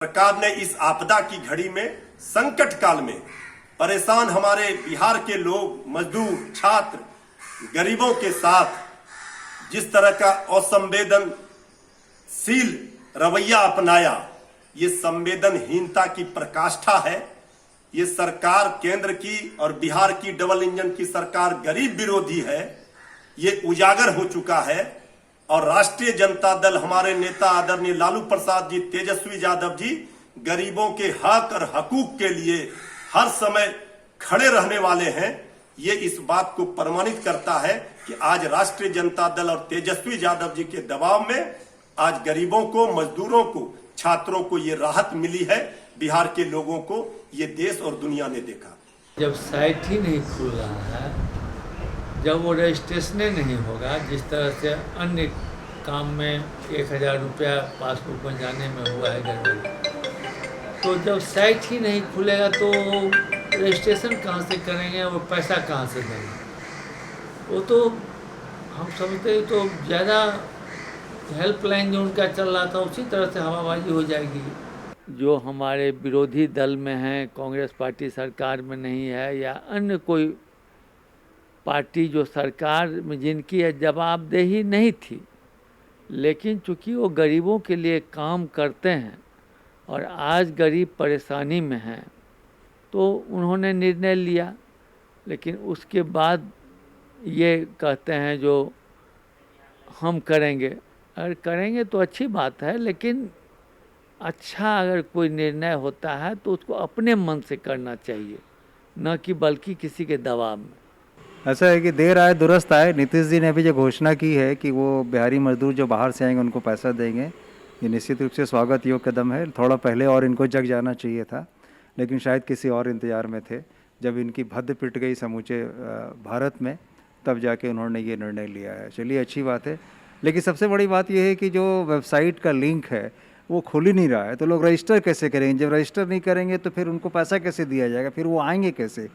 सरकार ने इस आपदा की घड़ी में, संकट काल में परेशान हमारे बिहार के लोग, मजदूर, छात्र, गरीबों के साथ जिस तरह का असंवेदनशील रवैया अपनाया, ये संवेदनहीनता की पराकाष्ठा है। ये सरकार केंद्र की और बिहार की डबल इंजन की सरकार गरीब विरोधी है, ये उजागर हो चुका है। और राष्ट्रीय जनता दल, हमारे नेता आदरणीय लालू प्रसाद जी, तेजस्वी यादव जी गरीबों के हक और हकूक के लिए हर समय खड़े रहने वाले हैं। ये इस बात को प्रमाणित करता है कि आज राष्ट्रीय जनता दल और तेजस्वी यादव जी के दबाव में आज गरीबों को, मजदूरों को, छात्रों को ये राहत मिली है। बिहार के लोगों को ये देश और दुनिया ने देखा। जब साइट ही नहीं खुल रहा है, जब वो रजिस्ट्रेशन नहीं होगा, जिस तरह से अन्य काम में 1000 रुपया पासबुक बनाने में हुआ है गड़बड़ी, तो जब साइट ही नहीं खुलेगा तो रजिस्ट्रेशन कहाँ से करेंगे और पैसा कहाँ से देंगे? वो तो हम समझते तो ज़्यादा हेल्पलाइन जो उनका चल रहा था उसी तरह से हवाबाजी हो जाएगी। जो हमारे विरोधी दल में हैं, कांग्रेस पार्टी सरकार में नहीं है या अन्य कोई पार्टी जो सरकार में जिनकी जवाबदेही नहीं थी, लेकिन चूँकि वो गरीबों के लिए काम करते हैं और आज गरीब परेशानी में हैं, तो उन्होंने निर्णय लिया। लेकिन उसके बाद ये कहते हैं जो हम करेंगे, अगर करेंगे तो अच्छी बात है, लेकिन अच्छा अगर कोई निर्णय होता है तो उसको अपने मन से करना चाहिए, न कि बल्कि किसी के दबाव में। ऐसा है कि देर आए दुरुस्त आए। नीतीश जी ने अभी जो घोषणा की है कि वो बिहारी मजदूर जो बाहर से आएंगे उनको पैसा देंगे, ये निश्चित रूप से स्वागत योग्य कदम है। थोड़ा पहले और इनको जग जाना चाहिए था, लेकिन शायद किसी और इंतजार में थे। जब इनकी भद्द पिट गई समूचे भारत में, तब जाके उन्होंने ये निर्णय लिया है। चलिए, अच्छी बात है। लेकिन सबसे बड़ी बात यह है कि जो वेबसाइट का लिंक है वो खुल ही नहीं रहा है, तो लोग रजिस्टर कैसे करेंगे? जब रजिस्टर नहीं करेंगे तो फिर उनको पैसा कैसे दिया जाएगा? फिर वो आएंगे कैसे?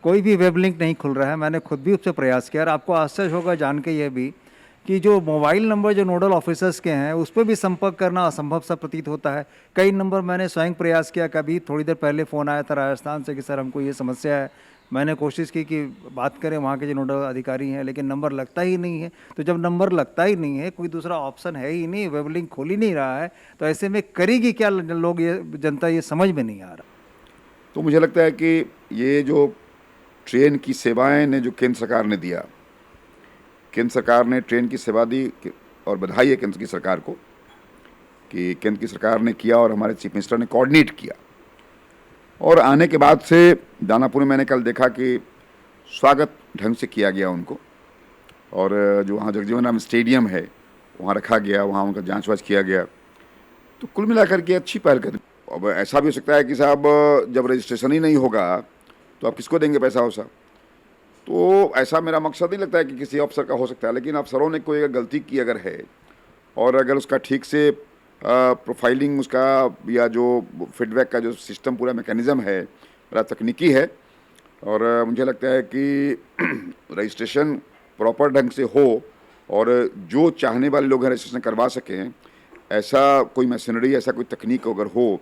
कोई भी वेब लिंक नहीं खुल रहा है। मैंने खुद भी उससे प्रयास किया और आपको आश्चर्य होगा जान के यह भी कि जो मोबाइल नंबर जो नोडल ऑफिसर्स के हैं उस पर भी संपर्क करना असंभव सा प्रतीत होता है। कई नंबर मैंने स्वयं प्रयास किया। कभी थोड़ी देर पहले फ़ोन आया था राजस्थान से कि सर हमको ये समस्या है। मैंने कोशिश की कि बात करें वहाँ के जो नोडल अधिकारी हैं, लेकिन नंबर लगता ही नहीं है। तो जब नंबर लगता ही नहीं है, कोई दूसरा ऑप्शन है ही नहीं, वेब लिंक खोल ही नहीं रहा है, तो ऐसे में करेगी क्या लोग? ये जनता ये समझ में नहीं आ रहा। तो मुझे लगता है कि ये जो ट्रेन की सेवाएं ने जो केंद्र सरकार ने दिया, केंद्र सरकार ने ट्रेन की सेवा दी और बधाई है केंद्र की सरकार को कि केंद्र की सरकार ने किया और हमारे चीफ मिनिस्टर ने कोऑर्डिनेट किया। और आने के बाद से दानापुर में मैंने कल देखा कि स्वागत ढंग से किया गया उनको, और जो वहाँ जगजीवन राम स्टेडियम है वहाँ रखा गया, वहाँ उनका जांच वाँच किया गया। तो कुल मिलाकर के अच्छी पहल कर। अब ऐसा भी हो सकता है कि साहब जब रजिस्ट्रेशन ही नहीं होगा तो आप किसको देंगे पैसा हो साहब? तो ऐसा मेरा मकसद नहीं लगता है कि किसी अफसर का हो सकता है, लेकिन अफसरों ने कोई गलती की अगर है और अगर उसका ठीक से प्रोफाइलिंग उसका या जो फीडबैक का जो सिस्टम पूरा मैकेनिज़्म है बड़ा तकनीकी है, और मुझे लगता है कि रजिस्ट्रेशन प्रॉपर ढंग से हो और जो चाहने वाले लोग हैं रजिस्ट्रेशन करवा सकें, ऐसा कोई मशीनरी, ऐसा कोई तकनीक अगर हो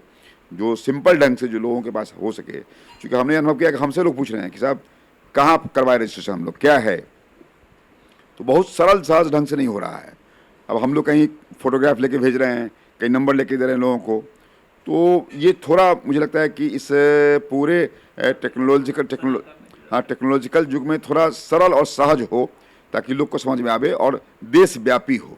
जो सिंपल ढंग से जो लोगों के पास हो सके। क्योंकि हमने अनुभव किया कि हमसे लोग पूछ रहे हैं कि साहब कहाँ करवाए रजिस्ट्रेशन, हम लोग क्या है, तो बहुत सरल सहज ढंग से नहीं हो रहा है। अब हम लोग कहीं फ़ोटोग्राफ लेके भेज रहे हैं, कहीं नंबर लेके दे रहे हैं लोगों को, तो ये थोड़ा मुझे लगता है कि इस पूरे टेक्नोलॉजिकल युग में थोड़ा सरल और सहज हो ताकि लोग को समझ में आवे और देशव्यापी हो।